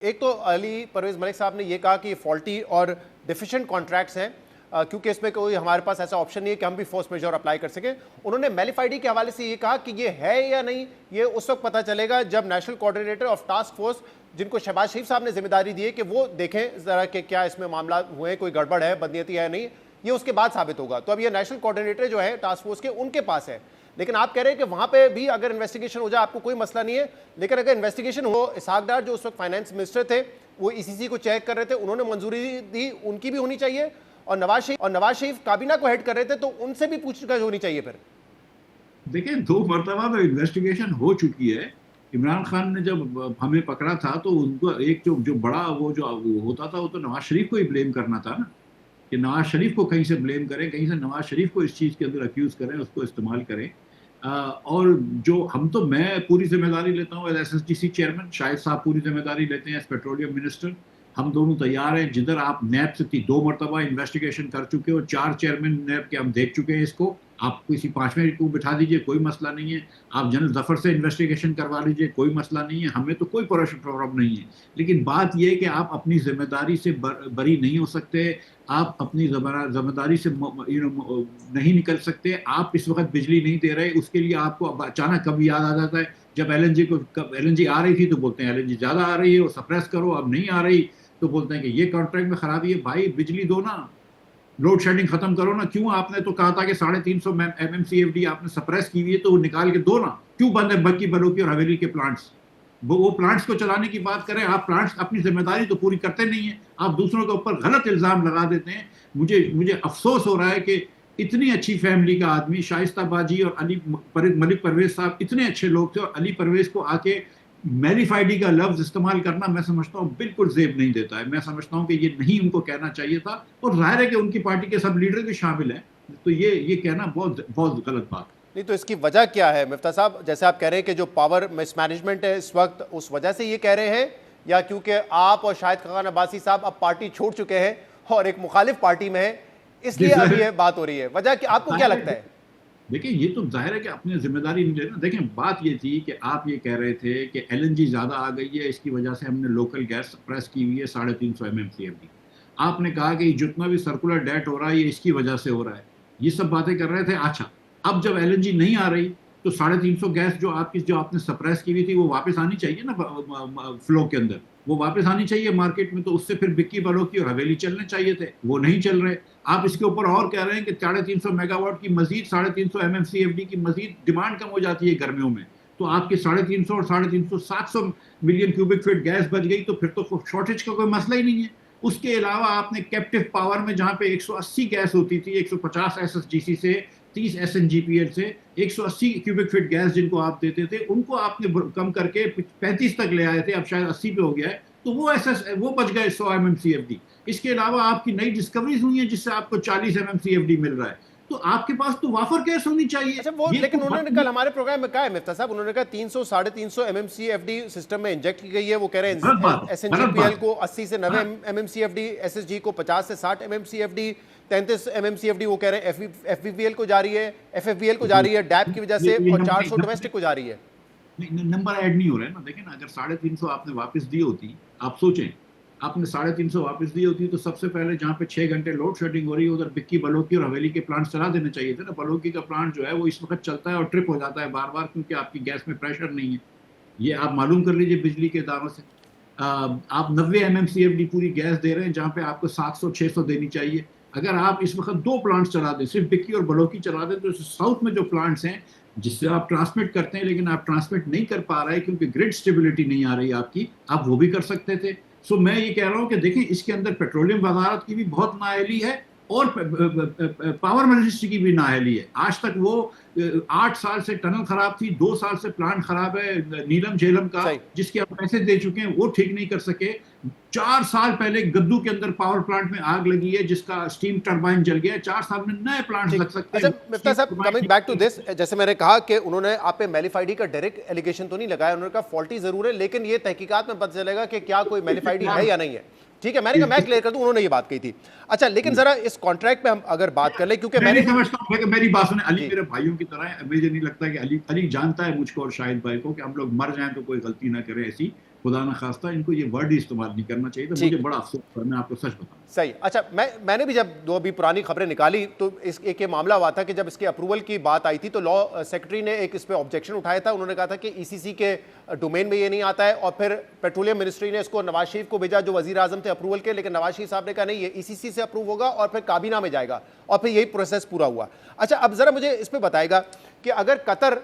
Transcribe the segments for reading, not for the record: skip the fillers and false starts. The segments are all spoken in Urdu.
ایک تو علی پرویز ملک صاحب نے یہ کہا کہ یہ فالٹی اور ڈیفیشنٹ کانٹریکٹس ہیں کیونکہ اس میں کوئی ہمارے پاس ایسا آپشن نہیں ہے کہ ہم بھی فورس میجور اپلائی کر سکیں. انہوں نے میلیفائیڈی کے حوالے سے یہ کہا کہ یہ ہے یا نہیں یہ اس وقت پتہ چلے گا جب national coordinator of task force جن کو شہباز شریف صاحب نے ذمہ داری دی ہے کہ وہ دیکھیں ذرا کہ کیا اس میں معاملات ہوئے ہیں, کوئی گڑبڑ ہے, بدنیتی ہے نہیں, یہ اس کے بعد ثابت ہوگا. تو اب یہ نیشنل کوآرڈینیٹر جو ہے ٹاسک فورس کے ان کے پاس ہے, لیکن آپ کہہ رہے ہیں کہ وہاں پہ بھی اگر انویسٹیگیشن ہو جائے آپ کو کوئی مسئلہ نہیں ہے, لیکن اگر انویسٹیگیشن ہو, اسحاق ڈار جو اس وقت فائنانس منسٹر تھے وہ ای سی سی کو چیک کر رہے تھے, انہوں نے منظوری دی, ان کی بھی ہونی چاہیے, اور نواز شریف کابینہ کو ہیڈ کر رہے تھے تو ان سے بھی پوچھ گچھ ہونی چاہیے. پھر دیکھیں 2 مرتبہ تو انویسٹیگیشن ہو چکی ہے. عمران خان نے جب ہمیں پکڑا تھا تو ان کو ایک جو بڑا وہ جو ہوتا تھا وہ تو نواز شریف کو ہی بلیم کرنا تھا نا, کہ نواز شریف کو کہیں سے بلیم کریں, کہیں سے نواز شریف کو اس چیز کے اندر اکیوز کریں, اس کو استعمال کریں. اور جو میں پوری ذمہ داری لیتا ہوں as S S D C chairman, Shahid sahab پوری ذمہ داری لیتے ہیں ایز پیٹرولیم منسٹر. ہم دونوں تیار ہیں, جدھر آپ نیب سے 2 مرتبہ انویسٹیگیشن کر چکے ہو, 4 چیئرمین نیب کے ہم دیکھ چکے ہیں اس کو, آپ کسی 5ویں کو بٹھا دیجئے کوئی مسئلہ نہیں ہے, آپ جنرل ظفر سے انویسٹیگیشن کروا لیجئے کوئی مسئلہ نہیں ہے, ہمیں تو کوئی پرابلم نہیں ہے. لیکن بات یہ ہے کہ آپ اپنی ذمہ داری سے بری نہیں ہو سکتے, آپ اپنی ذمہ داری سے نہیں نکل سکتے. آپ اس وقت بجلی نہیں دے رہے, اس کے لیے آپ کو اچانک کب یاد آ جاتا ہے جب ایل این جی آ رہی تھی تو بولتے ہیں ایل این جی زیادہ آ رہی ہے اور سپریس کرو, اب نہیں آ رہی تو بولتے ہیں کہ یہ کانٹریکٹ میں خرابی ہے. بھائی بجلی دو نا, لوڈ شیڈنگ ختم کرو نا. کیوں آپ نے تو کہا تھا کہ 350 MMCFD آپ نے سپریس کی ہوئی ہے تو وہ نکال کے دو نا, کیوں بند ہے بکی بلوکی اور حویلی کے پلانٹس؟ وہ پلانٹس کو چلانے کی بات کریں. آپ پلانٹس اپنی ذمہ داری تو پوری کرتے نہیں ہیں, آپ دوسروں کے اوپر غلط الزام لگا دیتے ہیں. مجھے افسوس ہو رہا ہے کہ اتنی اچھی فیملی کا آدمی شائستہ باجی اور علی ملک پرویز صاحب اتنے اچھے لوگ تھے, اور علی پرویز کو آ کے میلیفائیڈی کا لفظ استعمال کرنا میں سمجھتا ہوں بالکل زیب نہیں دیتا ہے. میں سمجھتا ہوں کہ یہ نہیں ان کو کہنا چاہیے تھا, اور ظاہر ہے کہ ان کی پارٹی کے سب لیڈر بھی شامل ہیں, تو یہ کہنا بہت بہت غلط بات ہے. نہیں تو اس کی وجہ کیا ہے مفتاح صاحب؟ جیسے آپ کہہ رہے ہیں کہ جو پاور مس مینجمنٹ ہے اس وقت, اس وجہ سے یہ کہہ رہے ہیں, یا کیونکہ آپ اور شاہد خاقان عباسی صاحب اب پارٹی چھوڑ چکے ہیں اور ایک مخالف پارٹی میں ہیں, اس لیے اب یہ بات ہو رہی ہے؟ وجہ کہ آپ کو کیا لگتا ہے؟ دیکھیں یہ تو ظاہر ہے کہ اپنی ذمہ داری نہیں لینا. دیکھیں بات یہ تھی کہ آپ یہ کہہ رہے تھے کہ ایل این جی زیادہ آ گئی ہے, اس کی وجہ سے ہم نے لوکل گیس سپریس کی ہوئی ہے 350 MMCFD. آپ نے کہا کہ جتنا بھی سرکولر ڈیٹ ہو رہا ہے یہ اس کی وجہ سے ہو رہا ہے, یہ سب باتیں کر رہے تھے. اچھا اب جب ایل این جی نہیں آ رہی تو 350 گیس جو آپ نے سپریس کی ہوئی تھی وہ واپس آنی چاہیے نا فلو کے اندر, وہ واپس آنی چاہیے مارکیٹ میں, تو اس سے پھر بکی بلوکی اور حویلی چلنے چاہیے تھے, وہ نہیں چل رہے. آپ اس کے اوپر اور کہہ رہے ہیں کہ 350 میگا واٹ کی مزید 350 MMCFD کی مزید ڈیمانڈ کم ہو جاتی ہے گرمیوں میں, تو آپ کے 350 اور 350 700 ملین کیوبک فٹ گیس بچ گئی, تو پھر تو شارٹیج کا کوئی مسئلہ ہی نہیں ہے. اس کے علاوہ آپ نے کیپٹیو پاور میں جہاں پہ 180 گیس ہوتی تھی, 150 SSGC سے 30 SNGPL سے 180 کیوبک فٹ گیس جن کو آپ دیتے تھے, ان کو آپ نے کم کر کے 35 تک لے آئے تھے, اب شاید 80 پہ ہو گیا ہے, تو وہ بچ گئے 100 MMCFD. اس کے علاوہ آپ کی نئی ڈسکوریز ہوئی ہیں جس سے آپ کو 40 MMCFD مل رہا ہے, تو آپ کے پاس تو وافر گیس ہونی چاہیے. اچھا وہ لیکن انہوں نے کل ہمارے پروگرام میں کہا ہے مفتاح صاحب, انہوں نے کہا 300 350 MMCFD سسٹم میں انجیکٹ کی گئی ہے. وہ کیہ رہے ہیں S N G P L کو 80 سے 90 MMCFD, ایس ایس جی کو 50 سے 60 MMCFD, 33 MMCFD وہ کہہ رہے ہیں ایف بی پی ایل کو جا رہی ہے, ایف ایف بی ایل کو جا رہی ہے ڈیپ کی وجہ سے, اور 400 ڈومیسٹک کو جا رہی ہے. نمبر ایڈ نہیں ہو رہا ہے نا. دیکھیں نا, اگر 350 آپ نے واپس دی ہوتی, آپ سوچیں آپ نے 350 واپس دی ہوتی تو سب سے پہلے جہاں پہ 6 گھنٹے لوڈ شیڈنگ ہو رہی ہے ادھر بکی بلوکی اور حویلی کے پلانٹ چلا دینے چاہیے تھے نا. بلوکی کا پلانٹ جو ہے وہ اس وقت چلتا ہے اور ٹرپ ہو جاتا ہے بار بار, کیونکہ آپ کی گیس میں پریشر نہیں ہے. یہ آپ معلوم کر لیجئے بجلی کے اداروں سے. آپ 90 MMCFD پوری گیس دے رہے ہیں جہاں پہ آپ کو 700 600 دینی چاہیے. اگر آپ اس وقت 2 پلانٹس چلا دیں, صرف بکی اور بلوکی چلا دیں, تو ساؤتھ میں جو پلانٹس ہیں جس سے آپ ٹرانسمٹ کرتے ہیں لیکن آپ ٹرانسمٹ نہیں کر پا رہے کیونکہ گرڈ سٹیبلٹی نہیں آ رہی آپ کی, آپ وہ بھی کر سکتے تھے. سو میں یہ کہہ رہا ہوں کہ دیکھیں اس کے اندر پیٹرولیم وزارت کی بھی بہت نااہلی ہے اور پاور منسٹری کی بھی نااہلی ہے. آج تک وہ 8 سال سے ٹنل خراب تھی, 2 سال سے پلانٹ خراب ہے نیلم جھیلم کا, جس کے آپ پیسے دے چکے ہیں, وہ ٹھیک نہیں کر سکے. 4 سال پہلے گدو کے اندر پاور پلانٹ میں آگ لگی ہے جس کا اسٹیم ٹربائن جل گیا ہے. 4 سال میں نئے پلانٹ لگ سکتے ہیں. اچھا مفتاح صاحب کمنگ بیک ٹو دس, جیسے میں نے کہا کہ انہوں نے آپ پہ میلیفائیڈی کا ڈائریکٹ ایلیگیشن تو نہیں لگایا, انہوں نے کہا فالٹی ضرور ہے, لیکن یہ تحقیقات میں پتہ چلے گا کہ کیا کوئی میلیفائیڈی ہے یا نہیں ہے. ٹھیک ہے, میں نے کہا میں کلیئر کر دوں, انہوں نے یہ بات کہی تھی. اچھا لیکن ذرا اس کانٹریکٹ پہ ہم اگر بات کر لیں, کیونکہ میں سمجھتا ہوں کہ میری بات سنیں, علی میرے بھائیوں کی طرح ہے. مجھے نہیں لگتا کہ علی جانتا ہے مجھ کو اور شاہد بھائی کو کہ ہم لوگ مر جائیں تو کوئی غلطی نہ کرے ایسی, خدا نخواستہ ان کو یہ ورڈ ہی استعمال نہیں کرنا چاہیے تھا. مجھے بڑا افسوس ہے, میں آپ کو سچ بتاؤں. صحیح. اچھا, میں نے بھی جب دو ابھی پرانی خبریں نکالی تو ایک یہ معاملہ ہوا تھا کہ جب اس کے اپروول کی بات آئی تھی تو لا سیکرٹری نے ایک اس پہ آبجیکشن اٹھایا تھا. انہوں نے کہا تھا کہ ای سی سی کے ڈومین میں یہ نہیں آتا ہے, اور پھر پیٹرولیم منسٹری نے اس کو نواز شریف کو بھیجا جو وزیر اعظم تھے اپروول کے, لیکن نواز شریف صاحب نے کہا نہیں, یہ ای سی سی سے اپروو ہوگا اور پھر کابینہ میں جائے گا, اور پھر یہی پروسیس پورا ہوا. اچھا, اب ذرا مجھے اس پہ بتائے گا کہ اگر قطر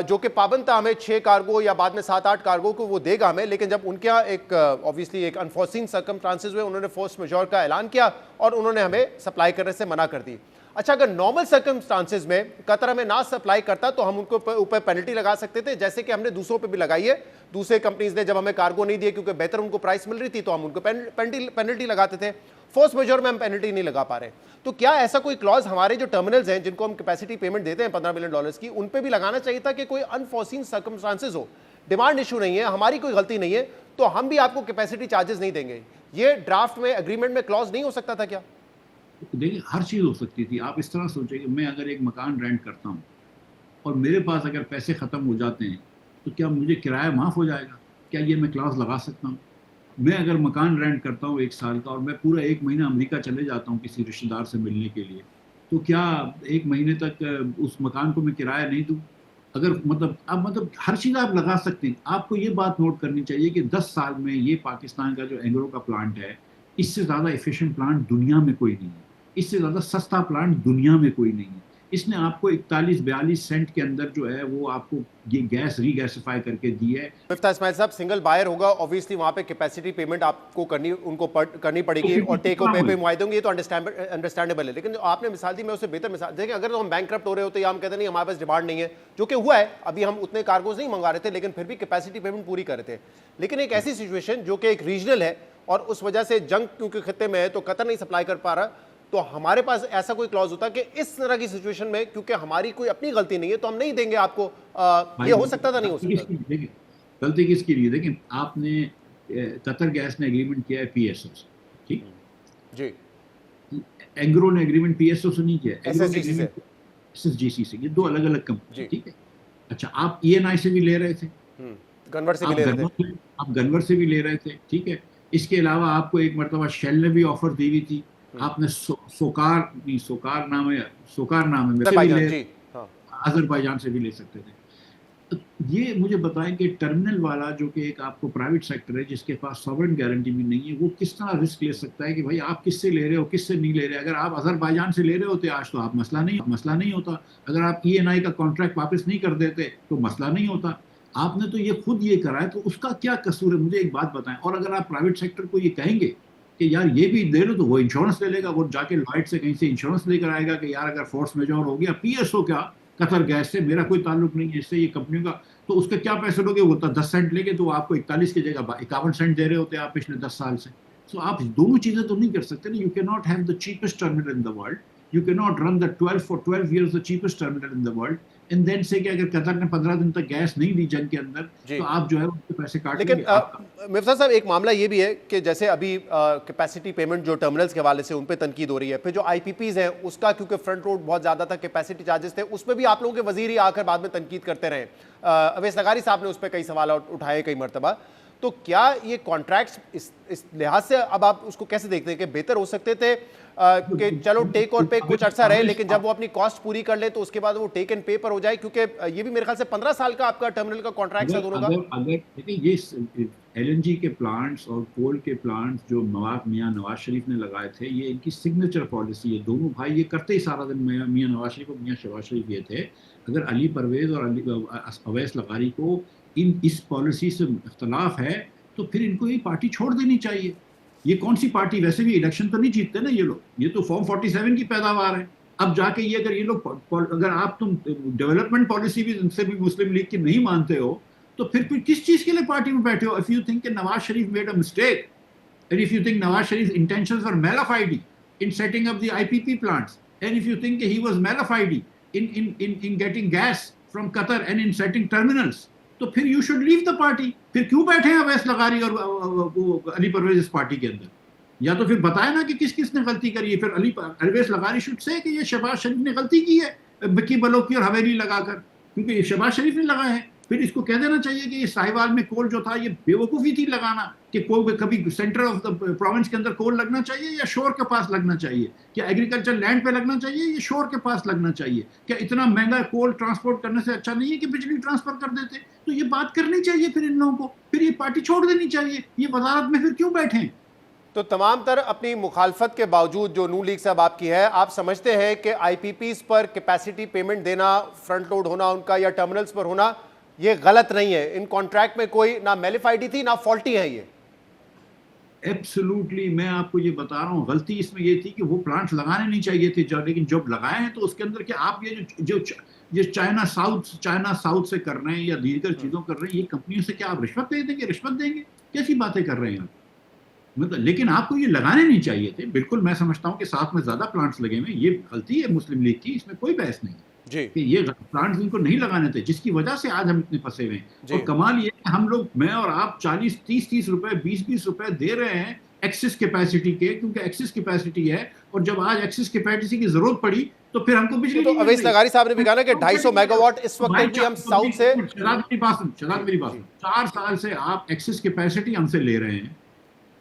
جو کہ پابند تھا ہمیں 6 کارگو یا بعد میں 7-8 کارگو کو وہ دے گا ہمیں, لیکن جب ان کے یہاں ایک obviously ایک انفورسنگ سرکمسٹانسز ہوئے, انہوں نے فورس میجور کا اعلان کیا اور انہوں نے ہمیں سپلائی کرنے سے منع کر دی. اچھا, اگر نارمل سرکمسٹانسز میں قطر ہمیں نہ سپلائی کرتا تو ہم ان کو اوپر پینلٹی لگا سکتے تھے, جیسے کہ ہم نے دوسروں پہ بھی لگائی ہے. دوسرے کمپنیز نے جب ہمیں کارگو نہیں دیے کیونکہ بہتر ان کو پرائس مل رہی تھی تو ہم ان کو پینلٹی لگاتے تھے. فورس میجور میں ہم پینلٹی نہیں لگا پا رہے. تو کیا ایسا کوئی کلوز ہمارے جو ٹرمینلز ہیں جن کو ہم کیپیسٹی پیمنٹ دیتے ہیں $15 ملین کی, ان پہ بھی لگانا چاہیے تھا کہ کوئی انفورسین سرکمسٹانسز ہو, ڈیمانڈ ایشو نہیں ہے, ہماری کوئی غلطی نہیں ہے, تو ہم بھی آپ کو کیپیسٹی چارجز نہیں دیں گے. یہ ڈرافٹ میں ایگریمنٹ میں کلوز نہیں ہو سکتا تھا کیا؟ دیکھیں, ہر چیز ہو سکتی تھی. آپ اس طرح سوچیں کہ میں اگر ایک مکان رینٹ کرتا ہوں اور میرے پاس اگر پیسے ختم ہو جاتے ہیں تو کیا مجھے کرایہ معاف ہو جائے گا؟ کیا یہ میں کلاس لگا سکتا ہوں؟ میں اگر مکان رینٹ کرتا ہوں 1 سال کا اور میں پورا 1 مہینہ امریکہ چلے جاتا ہوں کسی رشتہ دار سے ملنے کے لیے, تو کیا 1 مہینے تک اس مکان کو میں کرایہ نہیں دوں؟ اگر مطلب ہر چیز آپ لگا سکتے ہیں. آپ کو یہ بات نوٹ کرنی چاہیے کہ 10 سال میں یہ پاکستان کا جو اینگرو کا پلانٹ ہے, اس سے زیادہ ایفیشینٹ پلانٹ دنیا میں کوئی نہیں ہے, اس سے زیادہ سستا پلانٹ دنیا میں کوئی نہیں ہے. اس نے آپ کو 41-42 سینٹ کے اندر جو ہے وہ آپ کو یہ گیس ری گیسیفائی کر کے دی ہے. مفتاح اسماعیل صاحب, سنگل بائر ہوگا, اوبویسلی وہاں پہ کیپیسٹی پیمنٹ آپ کو کرنی پڑے گی اور ٹیک او پے معاہدے ہوں گے, یہ تو انڈرسٹینڈیبل ہے. لیکن جو آپ نے مثال دی, میں اسے بہتر مثال دیکھیں, اگر ہم بینک کرپٹ ہو رہے ہوتے یا ہم کہتے ہیں نہیں ہمارے پاس ڈیمانڈ نہیں ہے, جو کہ ہوا ہے, ابھی ہم اتنے کارگوز نہیں منگا رہے تھے لیکن پھر بھی کیپیسٹی پیمنٹ پوری کر رہے تھے. لیکن ایک ایسی سچویشن جو کہ ایک ریجنل ہے اور اس وجہ سے جنگ کیونکہ خطے میں ہے تو قطر نہیں سپلائی کر پا رہا, تو ہمارے پاس ایسا کوئی کلوز ہوتا کہ اس طرح کی سچویشن میں کیونکہ ہماری کوئی اپنی غلطی نہیں ہے تو ہم نہیں دیں گے آپ کو. یہ ہو سکتا تھا, نہیں ہو سکتا تھا؟ دیکھیں, غلطی کس کی لیے؟ دیکھیں, آپ نے قطر گیس نے ایگریمنٹ کیا ہے پی ایس او سے, ٹھیک جی, اینگرو نے ایگریمنٹ پی ایس او سے نہیں کیا, ایس ایس جی سی سے. یہ 2 الگ الگ کمپنی, ٹھیک ہے. اچھا, آپ ای این آئی سے بھی لے رہے تھے, گنور سے بھی لے رہے تھے, آپ گنور سے بھی لے رہے تھے, ٹھیک ہے. اس کے علاوہ آپ کو ایک مرتبہ شیل نے بھی آفر دی ہوئی تھی, آپ نے سوکار نام ہے آذربائیجان سے بھی لے سکتے تھے. یہ مجھے بتائیں کہ ٹرمینل والا جو کہ ایک آپ کو پرائیویٹ سیکٹر ہے جس کے پاس ساورن گارنٹی بھی نہیں ہے, وہ کس طرح رسک لے سکتا ہے کہ بھائی آپ کس سے لے رہے ہو, کس سے نہیں لے رہے. اگر آپ آذربائیجان سے لے رہے ہوتے آج تو آپ مسئلہ نہیں ہوتا. اگر آپ ای این آئی کا کانٹریکٹ واپس نہیں کر دیتے تو مسئلہ نہیں ہوتا. آپ نے تو یہ خود یہ کرا ہے, تو اس کا کیا قصور ہے؟ مجھے ایک بات بتائیں. اور اگر آپ پرائیویٹ سیکٹر کو یہ کہیں گے کہ یار یہ بھی دے لو, تو وہ انشورنس لے لے گا, وہ جا کے لائٹ سے کہیں سے انشورنس لے کر آئے گا کہ یار اگر فورس میجور ہو گیا, پی ایس او کیا, قطر گیس سے میرا کوئی تعلق نہیں ہے اس سے, یہ کمپنیوں کا, تو اس کے کیا پیسے لوگے؟ وہ 10 سینٹ لے کے تو آپ کو 41 کی جگہ 51 سینٹ دے رہے ہوتے آپ پچھلے 10 سال سے. سو آپ دونوں چیزیں تو نہیں کر سکتے نا. You can not have the cheapest terminal in the world, you can not run the 12 years the cheapest terminal in the world, and then say کہ اگر قطر نے 15 دن تک گیس نہیں دی جنگ کے اندر تو آپ جو ہے اس کے پیسے کاٹ لیں گے. لیکن مفتاح صاحب, ایک معاملہ یہ بھی ہے کہ جیسے ابھی کیپیسٹی پیمنٹ جو ٹرمینلز کے حوالے سے ان پہ تنقید ہو رہی ہے, پھر جو آئی پی پیز ہیں اس کا کیونکہ فرنٹ روڈ بہت زیادہ تھا, کیپیسٹی چارجز تھے, اس پہ بھی آپ لوگوں کے وزیر ہی آ کر بعد میں تنقید کرتے رہے. اویس لغاری صاحب نے اس پہ کئی سوالات اٹھائے کئی مرتبہ. تو کیا یہ کانٹریکٹس اس لحاظ سے اب آپ اس کو کیسے دیکھتے ہیں کہ بہتر ہو سکتے تھے کہ چلو ٹیک اور پے کچھ عرصہ رہے لیکن جب وہ اپنی کاسٹ پوری کر لے تو اس کے بعد وہ ٹیک اینڈ پے پر ہو جائے, کیونکہ یہ بھی میرے خیال سے 15 سال کا آپ کا ٹرمینل کا کانٹریکٹ ہے دونوں کا. اگر دیکھیں یہ ایل این جی کے پلانٹس اور کول کے پلانٹس جو میاں نواز شریف نے لگائے تھے, یہ ان کی سگنیچر پالیسی ہے. دونوں بھائی یہ کرتے ہی سارا دن, میاں نواز شریف اور میاں شہباز شریف یہ تھے. اگر علی پرویز اور اویس لغاری کو اس پالیسی سے اختلاف ہے تو پھر ان کو یہ پارٹی چھوڑ دینی چاہیے. یہ کون سی پارٹی, ویسے بھی الیکشن تو نہیں جیتتے نا یہ لوگ, یہ تو فارم 47 کی پیداوار ہے. اب جا کے یہ اگر یہ لوگ اگر آپ تم ڈیولپمنٹ پالیسی بھی ان سے بھی مسلم لیگ کی نہیں مانتے ہو تو پھر کس چیز کے لیے پارٹی میں بیٹھے ہو؟ اف یو تھنک کہ Nawaz Sharif made a mistake, and if you think Nawaz Sharif intentions were malafide in setting up the I P P plants, and if you think کہ he was malafide in getting gas from Qatar and in setting terminals, تو پھر you should leave the party. پھر کیوں بیٹھے ہیں اویس لغاری اور علی پرویز اس پارٹی کے اندر؟ یا تو پھر بتائے نا کہ کس نے غلطی کری ہے. پھر اویس لغاری شوڈ سے کہ یہ شہباز شریف نے غلطی کی ہے بکی بلوکی اور حویلی لگا کر, کیونکہ یہ شہباز شریف نے لگائے ہیں. پھر اس کو کہہ دینا چاہیے کہ یہ ساہیوال میں کول جو تھا یہ بیوقوفی تھی لگانا، کہ کول کبھی سینٹر آف دا پروونس کے اندر کول لگنا چاہیے یا شور کے پاس لگنا چاہیے، کیا ایگریکلچر لینڈ پہ لگنا چاہیے یا شور کے پاس لگنا چاہیے، کیا اتنا مہنگا کول ٹرانسپورٹ کرنے سے اچھا نہیں ہے کہ بجلی ٹرانسفر کر دیتے؟ تو یہ بات کرنی چاہیے پھر ان لوگوں کو، پھر یہ پارٹی چھوڑ دینی چاہیے، یہ وزارت میں پھر کیوں بیٹھیں؟ تو تمام تر اپنی مخالفت کے باوجود جو نون لیگ صاحب آپ کی ہے، آپ سمجھتے ہیں کہ آئی پی پیز پر کیپیسٹی پیمنٹ دینا، فرنٹ لوڈ ہونا ان کا یا ٹرمینلز پر ہونا، یہ غلط نہیں ہے؟ ان کانٹریکٹ میں کوئی نہ میلیفائڈی تھی نہ فالٹی ہے یہ؟ ایبسولوٹلی میں آپ کو یہ بتا رہا ہوں، غلطی اس میں یہ تھی کہ وہ پلانٹس لگانے نہیں چاہیے تھے، لیکن جب لگائے ہیں تو اس کے اندر کہ آپ یہ چائنا ساؤتھ سے کر رہے ہیں یا دیگر چیزوں کر رہے ہیں، یہ کمپنیوں سے کیا آپ رشوت دے دیں گے؟ رشوت دیں گے؟ کیسی باتیں کر رہے ہیں آپ؟ مطلب لیکن آپ کو یہ لگانے نہیں چاہیے تھے، بالکل میں سمجھتا ہوں کہ ساتھ میں زیادہ پلانٹس لگے ہوئے، یہ غلطی ہے مسلم لیگ کی، اس میں کوئی بحث نہیں جی کہ یہ پلانٹس ان کو نہیں لگانے تھے، جس کی وجہ سے آج ہم اتنے پھنسے ہوئے ہیں۔ اور کمال یہ کہ ہم لوگ، میں اور آپ 40-30 روپے 20 روپے دے رہے ہیں ایکسس کیپیسٹی کے، کیونکہ ایکسس کیپیسٹی ہے، اور جب آج ایکسس کیپیسٹی کی ضرورت پڑی تو پھر ہم کو بجلی تو نہیں مل اویس رہی۔ لغاری صاحب نے بھی کہا نا کہ 250 میگا واٹ اس وقت بھائی بھی ہم ساؤتھ سے شہزاد میری بات سن، 4 سال سے آپ ایکسس کیپیسٹی ہم سے لے رہے ہیں،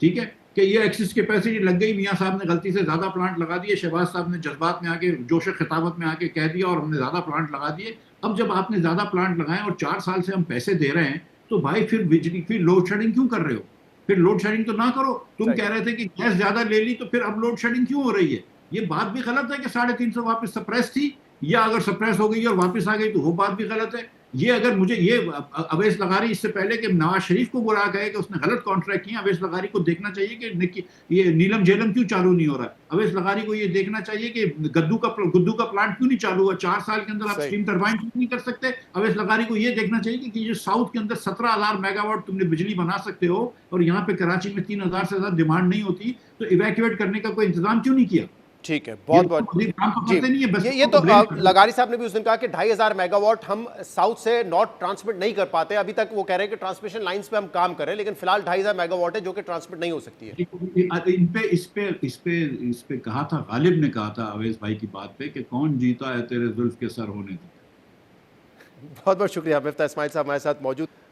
ٹھیک ہے، کہ یہ ایکسس کیپیسٹی لگ گئی، میاں صاحب نے غلطی سے زیادہ پلانٹ لگا دیے، شہباز صاحب نے جذبات میں آ کے جوش خطابت میں آ کے کہہ دیا اور ہم نے زیادہ پلانٹ لگا دیے۔ اب جب آپ نے زیادہ پلانٹ لگائے اور 4 سال سے ہم پیسے دے رہے ہیں، تو بھائی پھر بجلی، پھر لوڈ شیڈنگ کیوں کر رہے ہو؟ پھر لوڈ شیڈنگ تو نہ کرو۔ تم کہہ رہے تھے کہ گیس زیادہ لے لی تو پھر اب لوڈ شیڈنگ کیوں ہو رہی ہے؟ یہ بات بھی غلط ہے کہ 350 واپس سپریس تھی، یا اگر سپریس ہو گئی اور واپس آ گئی تو وہ بات بھی غلط ہے۔ یہ اگر مجھے یہ اویس لغاری اس سے پہلے کہ نواز شریف کو برا کہے کہ اس نے غلط کانٹریکٹ کیا، اویس لغاری کو دیکھنا چاہیے کہ یہ نیلم جیلم کیوں چالو نہیں ہو رہا ہے۔ اویس لغاری کو یہ دیکھنا چاہیے کہ گدو کا پلانٹ کیوں نہیں چالو ہوا، 4 سال کے اندر آپ اسٹیم ٹربائن کیوں نہیں کر سکتے۔ اویس لغاری کو یہ دیکھنا چاہیے کہ یہ ساؤتھ کے اندر 17,000 میگا واٹ تم نے بجلی بنا سکتے ہو اور یہاں پہ کراچی میں 3,000 سے زیادہ ڈیمانڈ نہیں ہوتی، تو ایویکویٹ کرنے کا کوئی انتظام کیوں نہیں کیا؟ ٹھیک ہے، بہت بہت جی، یہ تو لغاری صاحب نے بھی اس دن کہا کہ 2,500 میگا واٹ ہم ساؤتھ سے نارتھ ٹرانسمٹ نہیں کر پاتے، ابھی تک وہ کہہ رہے ہیں کہ ٹرانسمیشن لائنز پہ ہم کام کریں، لیکن فی الحال 2,500 میگا واٹ ہے جو کہ ٹرانسمٹ نہیں ہو سکتی ہے۔ اس پہ کہا تھا، غالب نے کہا تھا اویس بھائی کی بات پہ کہ کون جیتا ہے تیرے زلف کے سر ہونے تک۔ بہت بہت شکریہ مفتاح اسماعیل صاحب ہمارے ساتھ موجود